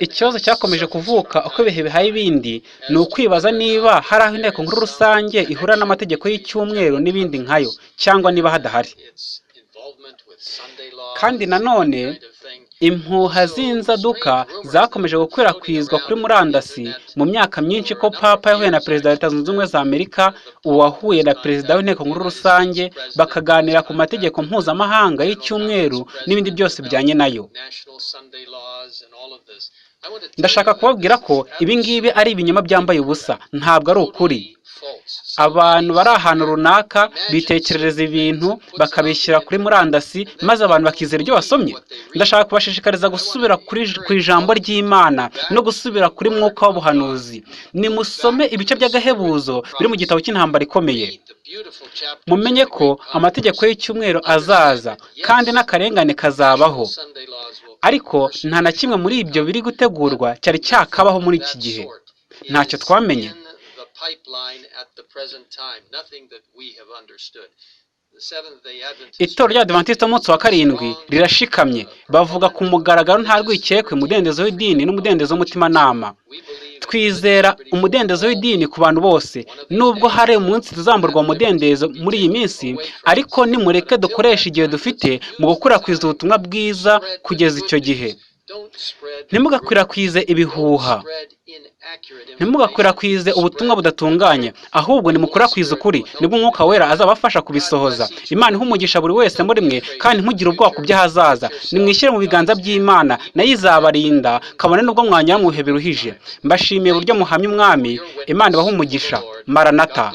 ikibazo cyakomeje kuvuka uko ibihe bihaye ibindi ni ukwibaza niba hari aho inteko nkuru rusange ihura n'amategeko y'icyumweru n'ibindi nkayo cyangwa niba hadahari. Kandi nanone impuha z'inzaduka zakomeje gukwirakwizwa kuri murandasi mu myaka myinshi ko papa yahuye na perezida wa Leta Zunze Ubumwe za Amerika, uwahuye na perezida w'inteko nkuru rusange bakaganira ku mategeko mpuzamahanga y'icyumweru n'ibindi byose bijyanye nayo. Ndashaka kubabwira ko ibi ngibi ari ibinyoma byambaye ubusa, ntabwo ari ukuri. Abantu bari ahantu runaka bitekerereza ibintu bakabishyira kuri murandasi maze abantu bakizera ibyo basomye. Ndashaka kubashishikariza gusubira ku ijambo ry'Imana no gusubira kuri mwuka w'ubuhanuzi. Nimusome ibice by'agahebuzo biri mu gitabo cy'intambara ikomeye. Mumenye ko amategeko y'icyumweru azaza kandi n'akarengane kazabaho, ariko nta na kimwe muri ibyo biri gutegurwa cyari cyakabaho muri iki gihe. Ntacyo twamenye. Itorero ry'Abadiventisti b'umunsi wa karindwi rirashikamye, bavuga ku mugaragaro nta rwikekwe umudendezo w'idini n'umudendezo w'umutimanama. Twizera umudendezo w'idini ku bantu bose, nubwo hari umunsi tuzamburwa umudendezo muri iyi minsi, ariko nimureke dukoresha igihe dufite mu gukwirakwiza ubutumwa bwiza kugeza icyo gihe. Ntimugakwirakwize ibihuha, ntimugakwirakwize ubutumwa budatunganye, ahubwo nimukwirakwize ukuri, nibwo Umwuka Wera azabafasha kubisohoza. Imana ihe umugisha buri wese muri mwe, kandi ntugire ubwoba ku by'ahazaza. Nimwishyire mu biganza by'Imana, nayo izabarinda kabone nubwo mwanyura mu bihe biruhije. Mbashimiye uburyo muhamya Umwami. Imana ibahe umugisha. Maranatha.